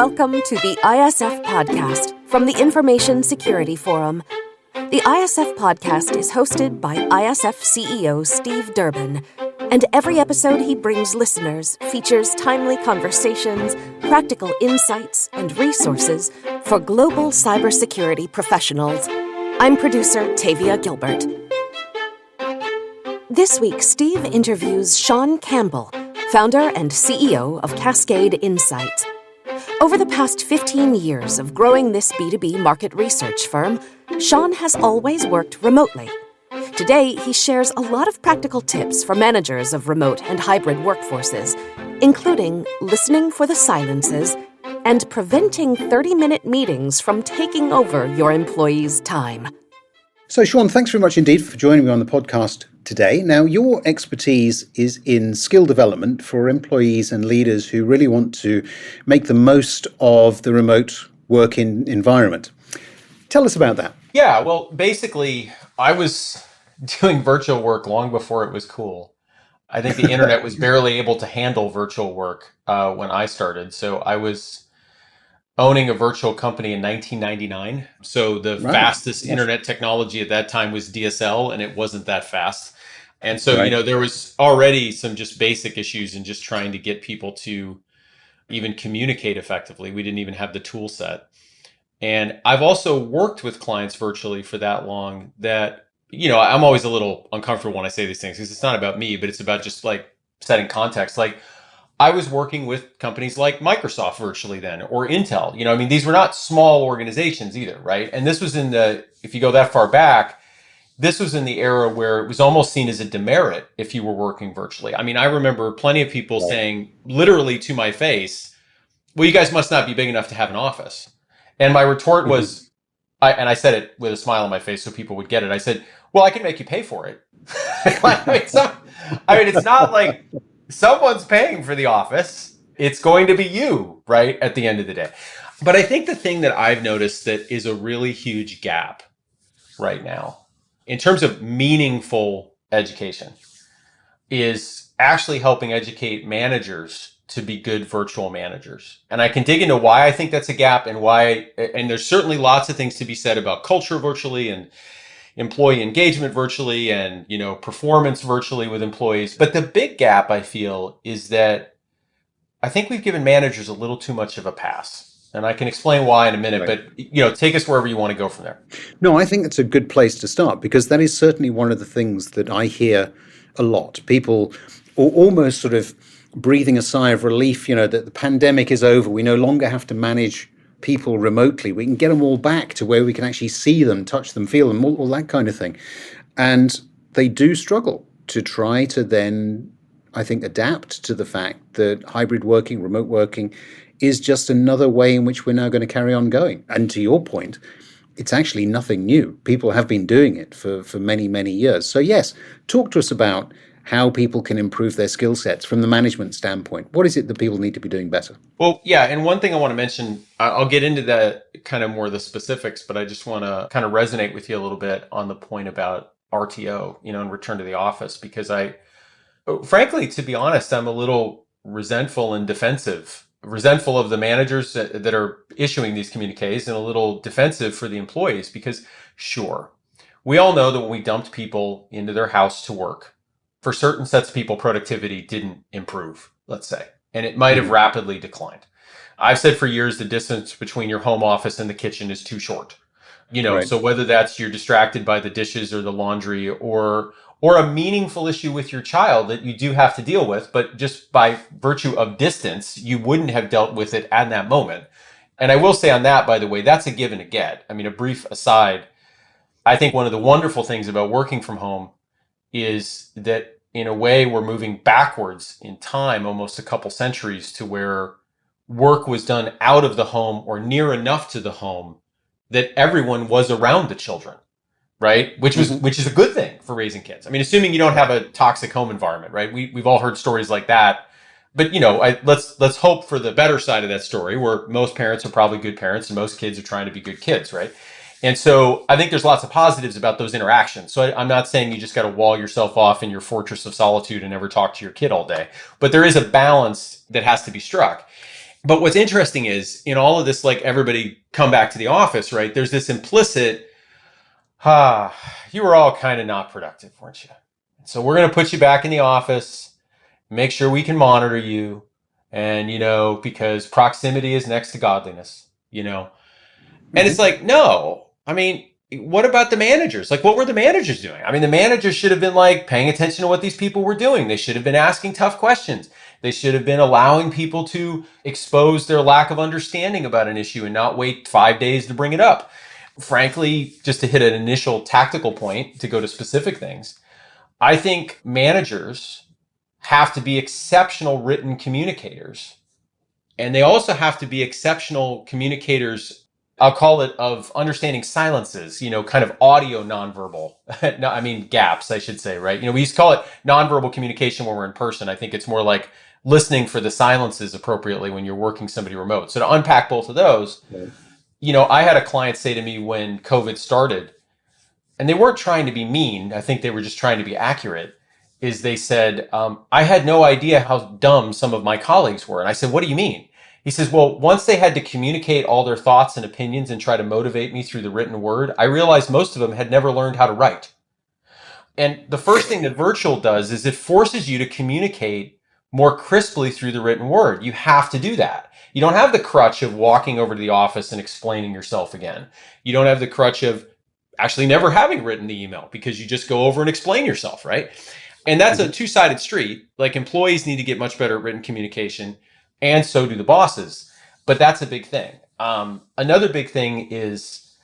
Welcome to the ISF Podcast from the Information Security Forum. The ISF Podcast is hosted by ISF CEO Steve Durbin, and every episode he brings listeners features timely conversations, practical insights, and resources for global cybersecurity professionals. I'm producer Tavia Gilbert. This week, Steve interviews Sean Campbell, founder and CEO of Cascade Insights. Over the past 15 years of growing this B2B market research firm, Sean has always worked remotely. Today, he shares a lot of practical tips for managers of remote and hybrid workforces, including listening for the silences and preventing 30-minute meetings from taking over your employees' time. So, Sean, thanks very much indeed for joining me on the podcast today. Now, your expertise is in skill development for employees and leaders who really want to make the most of the remote working environment. Tell us about that. Yeah, well, basically, I was doing virtual work long before it was cool. I think the internet was barely able to handle virtual work when I started. So I was owning a virtual company in 1999. So the fastest internet technology at that time was DSL, and it wasn't that fast. And so, there was already some just basic issues in just trying to get people to even communicate effectively. We didn't even have the tool set. And I've also worked with clients virtually for that long that, I'm always a little uncomfortable when I say these things because it's not about me, but it's about just like setting context. Like, I was working with companies like Microsoft virtually then, or Intel. These were not small organizations either, right? And this was if you go that far back, this was in the era where it was almost seen as a demerit if you were working virtually. I remember plenty of people saying literally to my face, well, you guys must not be big enough to have an office. And my retort was, I said it with a smile on my face so people would get it. I said, well, I can make you pay for it. It's not like someone's paying for the office. It's going to be you, right, at the end of the day. But I think the thing that I've noticed that is a really huge gap right now in terms of meaningful education is actually helping educate managers to be good virtual managers. And I can dig into why I think that's a gap and there's certainly lots of things to be said about culture virtually and employee engagement virtually and, performance virtually with employees. But the big gap, I feel, is that I think we've given managers a little too much of a pass. And I can explain why in a minute, but, take us wherever you want to go from there. No, I think that's a good place to start because that is certainly one of the things that I hear a lot. People are almost sort of breathing a sigh of relief, that the pandemic is over. We no longer have to manage people remotely. We can get them all back to where we can actually see them, touch them, feel them, all that kind of thing. And they do struggle to try to then, I think, adapt to the fact that hybrid working, remote working is just another way in which we're now going to carry on going. And to your point, it's actually nothing new. People have been doing it for many, many years. So yes, talk to us about how people can improve their skill sets from the management standpoint. What is it that people need to be doing better? Well, yeah. And one thing I want to mention, I'll get into that kind of more the specifics, but I just want to kind of resonate with you a little bit on the point about RTO, and return to the office, because frankly, to be honest, I'm a little resentful of the managers that are issuing these communiques and a little defensive for the employees, because sure, we all know that when we dumped people into their house to work, for certain sets of people, productivity didn't improve, let's say, and it might have rapidly declined. I've said for years the distance between your home office and the kitchen is too short. So whether that's you're distracted by the dishes or the laundry or a meaningful issue with your child that you do have to deal with, but just by virtue of distance, you wouldn't have dealt with it at that moment. And I will say on that, by the way, that's a give and a get. A brief aside, I think one of the wonderful things about working from home is that in a way we're moving backwards in time, almost a couple centuries, to where work was done out of the home or near enough to the home that everyone was around the children, right? Which is a good thing for raising kids. Assuming you don't have a toxic home environment, right? We've all heard stories like that. But let's hope for the better side of that story, where most parents are probably good parents and most kids are trying to be good kids, right? And so I think there's lots of positives about those interactions. So I'm not saying you just got to wall yourself off in your fortress of solitude and never talk to your kid all day. But there is a balance that has to be struck. But what's interesting is in all of this, like everybody come back to the office, right? There's this implicit, you were all kind of not productive, weren't you? So we're going to put you back in the office, make sure we can monitor you. And, because proximity is next to godliness. And it's like, no, I mean, what about the managers? Like, what were the managers doing? I mean, the managers should have been like paying attention to what these people were doing. They should have been asking tough questions. They should have been allowing people to expose their lack of understanding about an issue and not wait 5 days to bring it up. Frankly, just to hit an initial tactical point to go to specific things, I think managers have to be exceptional written communicators. And they also have to be exceptional communicators, I'll call it, of understanding silences, kind of audio nonverbal. No, I mean, gaps, I should say, right? We used to call it nonverbal communication when we're in person. I think it's more like listening for the silences appropriately when you're working somebody remote. So to unpack both of those, I had a client say to me when COVID started, and they weren't trying to be mean. I think they were just trying to be accurate. Is they said, I had no idea how dumb some of my colleagues were. And I said, what do you mean? He says, well, once they had to communicate all their thoughts and opinions and try to motivate me through the written word, I realized most of them had never learned how to write. And the first thing that virtual does is it forces you to communicate more crisply through the written word. You have to do that. You don't have the crutch of walking over to the office and explaining yourself again. You don't have the crutch of actually never having written the email because you just go over and explain yourself, right? And that's a two-sided street. Like, employees need to get much better at written communication, and so do the bosses. But that's a big thing. Another big thing is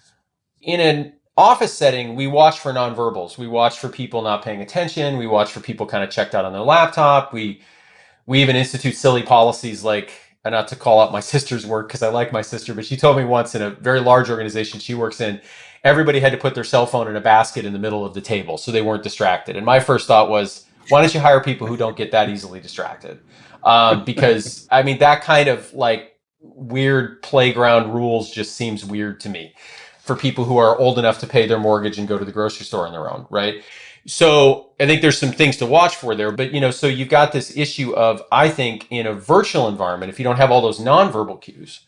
in an office setting, we watch for nonverbals. We watch for people not paying attention. We watch for people kind of checked out on their laptop. We even institute silly policies like, and not to call out my sister's work because I like my sister, but she told me once in a very large organization she works in, everybody had to put their cell phone in a basket in the middle of the table so they weren't distracted. And my first thought was, why don't you hire people who don't get that easily distracted? Because, I mean, that kind of like weird playground rules just seems weird to me for people who are old enough to pay their mortgage and go to the grocery store on their own, right? So I think there's some things to watch for there. But, so you've got this issue of, I think, in a virtual environment, if you don't have all those nonverbal cues,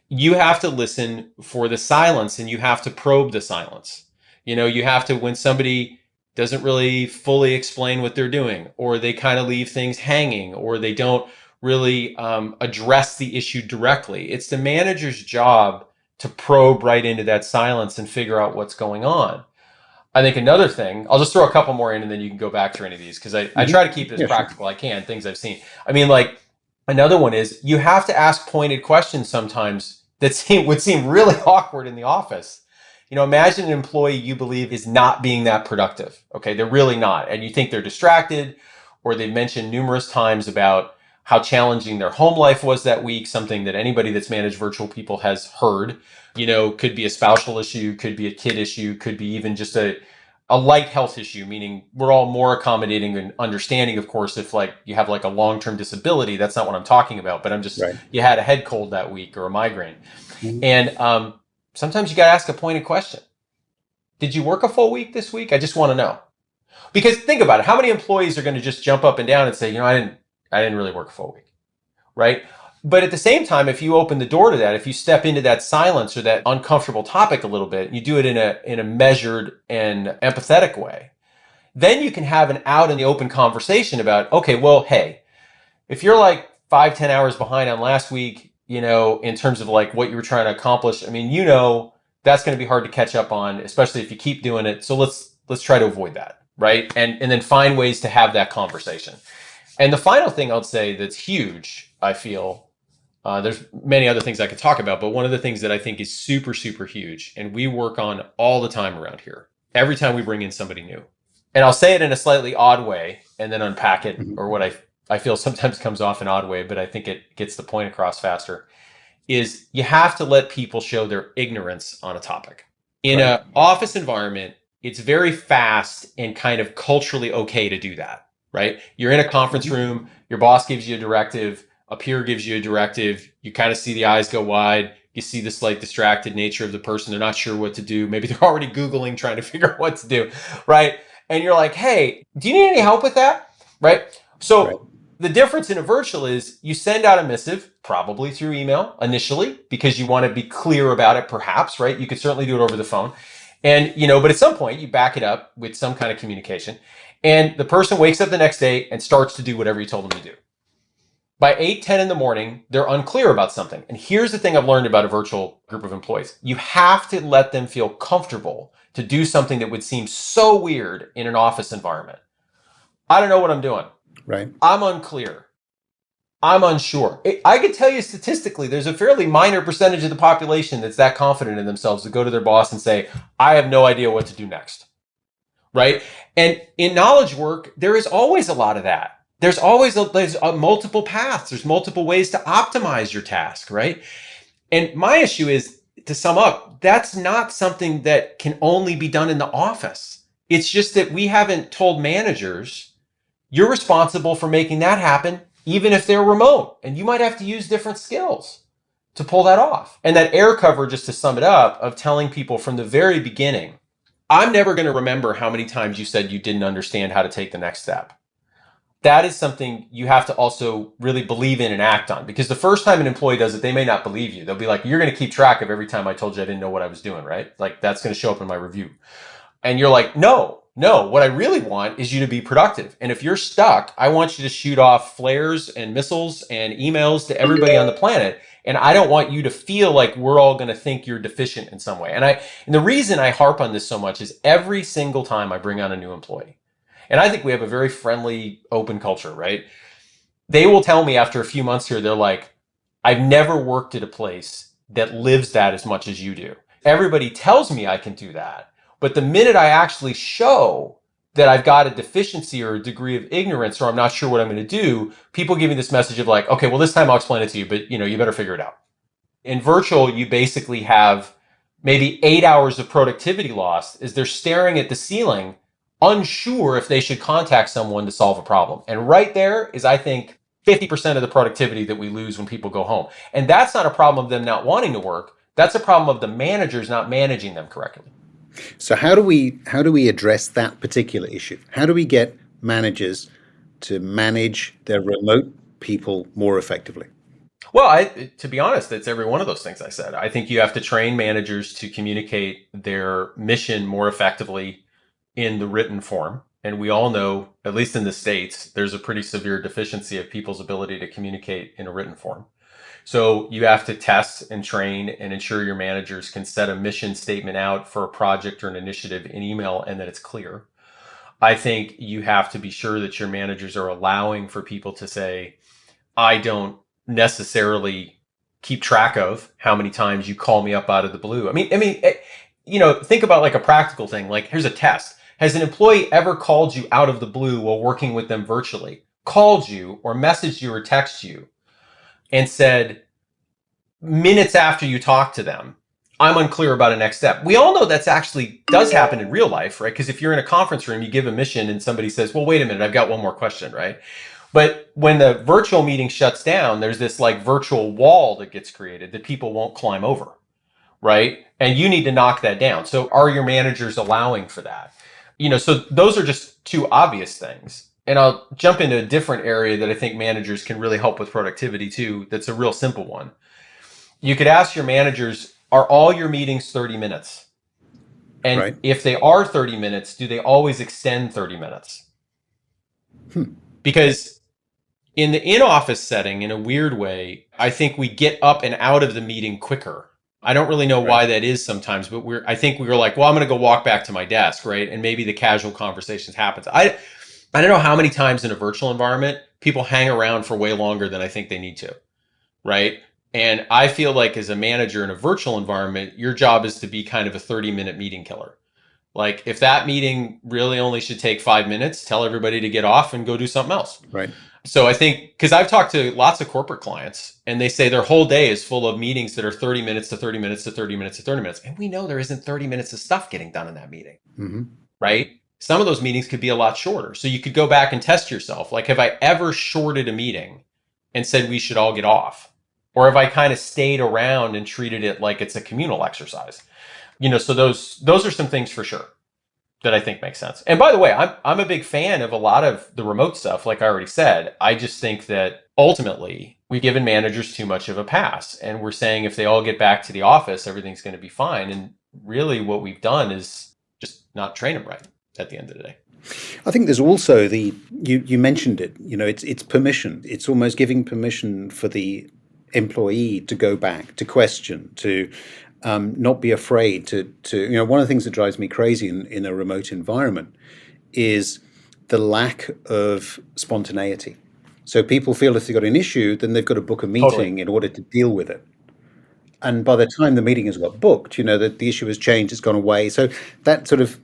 you have to listen for the silence and you have to probe the silence. You have to, when somebody doesn't really fully explain what they're doing, or they kind of leave things hanging, or they don't really address the issue directly. It's the manager's job to probe right into that silence and figure out what's going on. I think another thing, I'll just throw a couple more in and then you can go back to any of these because I try to keep it as practical as I can, things I've seen. I mean, like, another one is you have to ask pointed questions sometimes that would seem really awkward in the office. Imagine an employee you believe is not being that productive. Okay, they're really not. And you think they're distracted, or they've mentioned numerous times about how challenging their home life was that week, something that anybody that's managed virtual people has heard. Could be a spousal issue, could be a kid issue, could be even just a light health issue, meaning we're all more accommodating and understanding, of course, if like you have like a long-term disability. That's not what I'm talking about, but I'm just, you had a head cold that week or a migraine. And sometimes you got to ask a pointed question. Did you work a full week this week? I just want to know. Because think about it. How many employees are going to just jump up and down and say, I didn't really work a full week, right? But at the same time, if you open the door to that, if you step into that silence or that uncomfortable topic a little bit, you do it in a measured and empathetic way, then you can have an out in the open conversation about, okay, well, hey, if you're like 5-10 hours behind on last week, in terms of like what you were trying to accomplish, I mean, that's going to be hard to catch up on, especially if you keep doing it. So let's try to avoid that, right? And then find ways to have that conversation. And the final thing I'll say that's huge, I feel, there's many other things I could talk about, but one of the things that I think is super, super huge, and we work on all the time around here, every time we bring in somebody new, and I'll say it in a slightly odd way and then unpack it, or what I feel sometimes comes off an odd way, but I think it gets the point across faster, is you have to let people show their ignorance on a topic. In an office environment, it's very fast and kind of culturally okay to do that, right? You're in a conference room, your boss gives you a directive, a peer gives you a directive, you kind of see the eyes go wide, you see the slight distracted nature of the person, they're not sure what to do, maybe they're already Googling trying to figure out what to do, right? And you're like, hey, do you need any help with that, right? So The difference in a virtual is you send out a missive, probably through email initially, because you want to be clear about it, perhaps, right? You could certainly do it over the phone. And, but at some point you back it up with some kind of communication. And the person wakes up the next day and starts to do whatever you told them to do. By 8:10 in the morning, they're unclear about something. And here's the thing I've learned about a virtual group of employees. You have to let them feel comfortable to do something that would seem so weird in an office environment. I don't know what I'm doing. Right. I'm unclear. I'm unsure. I could tell you statistically, there's a fairly minor percentage of the population that's that confident in themselves to go to their boss and say, I have no idea what to do next. Right? And in knowledge work, there is always a lot of that. There's always multiple paths. There's multiple ways to optimize your task, right? And my issue is, to sum up, that's not something that can only be done in the office. It's just that we haven't told managers, you're responsible for making that happen, even if they're remote. And you might have to use different skills to pull that off. And that air cover, just to sum it up, of telling people from the very beginning, I'm never going to remember how many times you said you didn't understand how to take the next step. That is something you have to also really believe in and act on, because the first time an employee does it, they may not believe you. They'll be like, you're going to keep track of every time I told you I didn't know what I was doing, right? Like, that's going to show up in my review. And you're like, no, what I really want is you to be productive. And if you're stuck, I want you to shoot off flares and missiles and emails to everybody on the planet. And I don't want you to feel like we're all going to think you're deficient in some way. And the reason I harp on this so much is every single time I bring on a new employee, and I think we have a very friendly, open culture, right? They will tell me after a few months here, they're like, I've never worked at a place that lives that as much as you do. Everybody tells me I can do that. But the minute I actually show that I've got a deficiency or a degree of ignorance, or I'm not sure what I'm going to do, people give me this message of like, okay, well, this time I'll explain it to you, but you better figure it out. In virtual, you basically have maybe 8 hours of productivity loss as they're staring at the ceiling, unsure if they should contact someone to solve a problem. And right there is, I think, 50% of the productivity that we lose when people go home. And that's not a problem of them not wanting to work. That's a problem of the managers not managing them correctly. So how do we address that particular issue? How do we get managers to manage their remote people more effectively? Well, to be honest, it's every one of those things I said. I think you have to train managers to communicate their mission more effectively in the written form. And we all know, at least in the States, there's a pretty severe deficiency of people's ability to communicate in a written form. So you have to test and train and ensure your managers can set a mission statement out for a project or an initiative in email and that it's clear. I think you have to be sure that your managers are allowing for people to say, I don't necessarily keep track of how many times you call me up out of the blue. I mean, think about like a practical thing. Like, here's a test. Has an employee ever called you out of the blue while working with them virtually? Called you or messaged you or texted you and said, minutes after you talk to them, I'm unclear about a next step. We all know that's actually does happen in real life, right? Because if you're in a conference room, you give a mission and somebody says, well, wait a minute, I've got one more question, right? But when the virtual meeting shuts down, there's this like virtual wall that gets created that people won't climb over, right? And you need to knock that down. So are your managers allowing for that? So those are just two obvious things. And I'll jump into a different area that I think managers can really help with productivity too. That's a real simple one. You could ask your managers, are all your meetings 30 minutes? And right. If they are 30 minutes, do they always extend 30 minutes? Because in the in-office setting, in a weird way, I think we get up and out of the meeting quicker. I don't really know why that is sometimes, but I think we were like, well, I'm going to go walk back to my desk, right? And maybe the casual conversations happens. I don't know how many times in a virtual environment people hang around for way longer than I think they need to, right? And I feel like as a manager in a virtual environment, your job is to be kind of a 30-minute meeting killer. Like, if that meeting really only should take 5 minutes, tell everybody to get off and go do something else. Right. So I think, because I've talked to lots of corporate clients and they say their whole day is full of meetings that are 30 minutes to 30 minutes to 30 minutes to 30 minutes. And we know there isn't 30 minutes of stuff getting done in that meeting, right? Some of those meetings could be a lot shorter. So you could go back and test yourself. Like, have I ever shorted a meeting and said we should all get off? Or have I kind of stayed around and treated it like it's a communal exercise? So those are some things for sure. that I think makes sense. And by the way, I'm a big fan of a lot of the remote stuff, like I already said. I just think that ultimately we've given managers too much of a pass. And we're saying if they all get back to the office, everything's going to be fine. And really what we've done is just not train them right at the end of the day. I think there's also you mentioned it, it's permission. It's almost giving permission for the employee to go back, to question, to not be afraid to one of the things that drives me crazy in a remote environment is the lack of spontaneity. So people feel if they've got an issue, then they've got to book a meeting Totally. in order to deal with it. And by the time the meeting has got booked, the issue has changed, it's gone away. So that sort of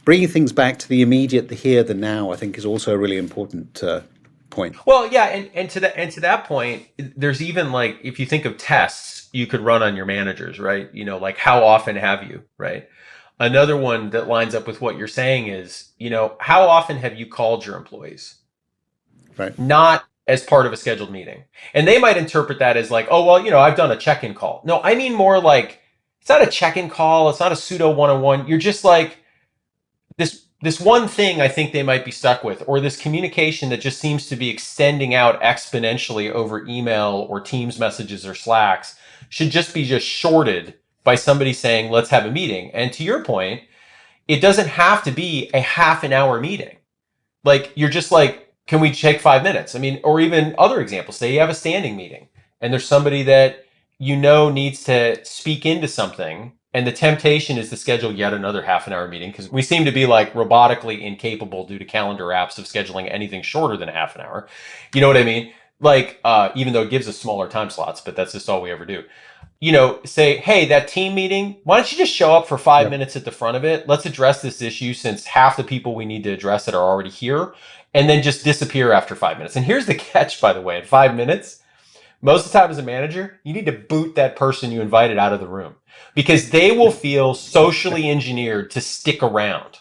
bringing things back to the immediate, the here, the now, I think is also a really important point. Well, yeah, and to that point, there's even like if you think of tests you could run on your managers, right? Like how often have you, right? Another one that lines up with what you're saying is, how often have you called your employees? Right. Not as part of a scheduled meeting. And they might interpret that as like, oh, well, I've done a check-in call. No, I mean more like it's not a check-in call. It's not a pseudo one-on-one. You're just like this one thing I think they might be stuck with, or this communication that just seems to be extending out exponentially over email or Teams messages or Slacks should just be shorted by somebody saying, let's have a meeting. And to your point, it doesn't have to be a half an hour meeting. Like you're just like, can we take 5 minutes? I mean, or even other examples, say you have a standing meeting and there's somebody that needs to speak into something. And the temptation is to schedule yet another half an hour meeting because we seem to be like robotically incapable due to calendar apps of scheduling anything shorter than a half an hour. You know what I mean? Like, even though it gives us smaller time slots, but that's just all we ever do. Say, hey, that team meeting, why don't you just show up for 5 minutes at the front of it? Let's address this issue since half the people we need to address it are already here, and then just disappear after 5 minutes. And here's the catch, by the way, in 5 minutes, most of the time as a manager, you need to boot that person you invited out of the room because they will feel socially engineered to stick around,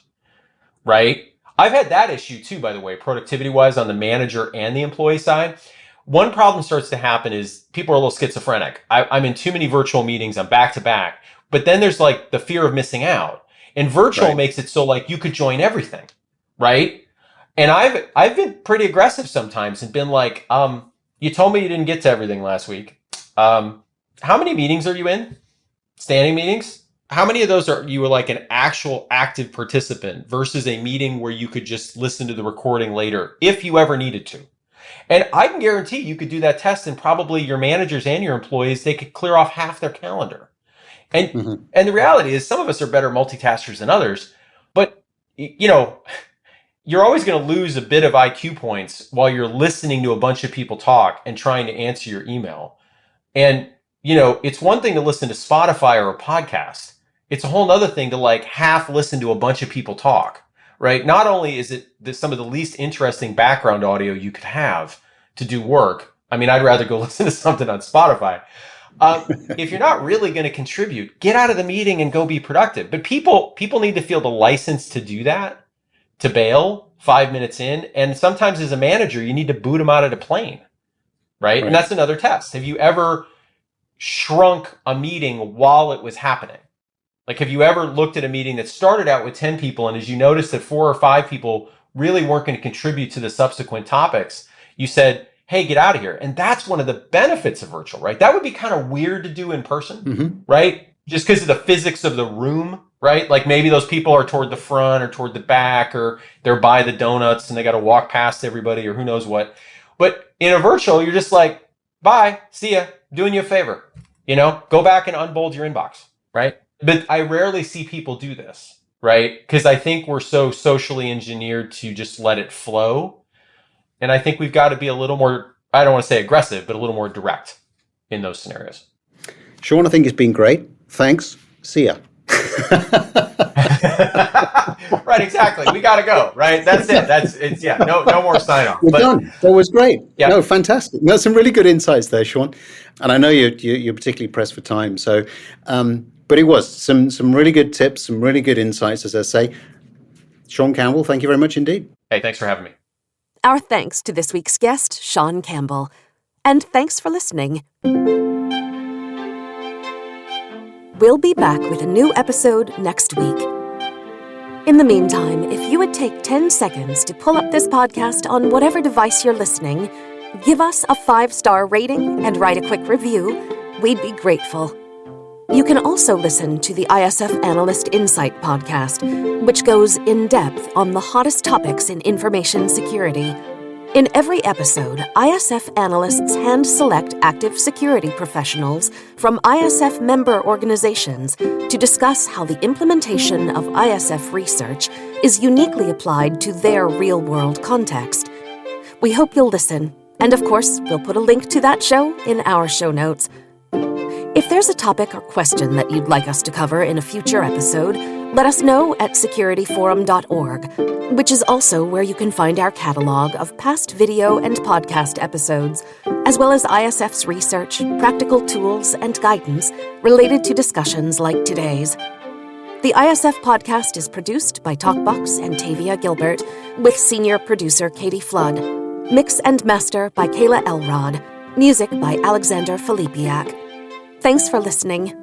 right? I've had that issue too, by the way, productivity-wise on the manager and the employee side. One problem starts to happen is people are a little schizophrenic. I'm in too many virtual meetings. I'm back to back. But then there's like the fear of missing out. And virtual makes it so like you could join everything, right? And I've been pretty aggressive sometimes and been like, you told me you didn't get to everything last week. How many meetings are you in? Standing meetings? How many of those are you were like an actual active participant versus a meeting where you could just listen to the recording later if you ever needed to? And I can guarantee you could do that test and probably your managers and your employees, they could clear off half their calendar. And and the reality is some of us are better multitaskers than others, but you're always going to lose a bit of IQ points while you're listening to a bunch of people talk and trying to answer your email. And, it's one thing to listen to Spotify or a podcast. It's a whole other thing to like half listen to a bunch of people talk, right? Not only is it some of the least interesting background audio you could have to do work. I mean, I'd rather go listen to something on Spotify. If you're not really going to contribute, get out of the meeting and go be productive. But people need to feel the license to do that, to bail 5 minutes in. And sometimes as a manager, you need to boot them out of the plane, right? And that's another test. Have you ever shrunk a meeting while it was happening? Like, have you ever looked at a meeting that started out with 10 people and as you noticed that 4 or 5 people really weren't going to contribute to the subsequent topics, you said, hey, get out of here. And that's one of the benefits of virtual, right? That would be kind of weird to do in person, right? Just because of the physics of the room, right? Like maybe those people are toward the front or toward the back or they're by the donuts and they got to walk past everybody or who knows what. But in a virtual, you're just like, bye, see ya, doing you a favor. Go back and unbold your inbox, right? But I rarely see people do this, right? Because I think we're so socially engineered to just let it flow. And I think we've got to be a little more, I don't want to say aggressive, but a little more direct in those scenarios. Sean, I think it's been great. Thanks. See ya. Right, exactly. We got to go, right? That's it. No more sign off. We're done. That was great. Yeah. No, fantastic. No, some really good insights there, Sean. And I know you're particularly pressed for time. So, but it was some really good tips, some really good insights, as I say. Sean Campbell, thank you very much indeed. Hey, thanks for having me. Our thanks to this week's guest, Sean Campbell. And thanks for listening. We'll be back with a new episode next week. In the meantime, if you would take 10 seconds to pull up this podcast on whatever device you're listening, give us a 5-star rating and write a quick review, we'd be grateful. You can also listen to the ISF Analyst Insight podcast, which goes in-depth on the hottest topics in information security. In every episode, ISF analysts hand-select active security professionals from ISF member organizations to discuss how the implementation of ISF research is uniquely applied to their real-world context. We hope you'll listen, and of course, we'll put a link to that show in our show notes. If there's a topic or question that you'd like us to cover in a future episode, let us know at securityforum.org, which is also where you can find our catalog of past video and podcast episodes, as well as ISF's research, practical tools, and guidance related to discussions like today's. The ISF podcast is produced by Talkbox and Tavia Gilbert, with senior producer Katie Flood. Mix and master by Kayla Elrod. Music by Alexander Filipiak. Thanks for listening.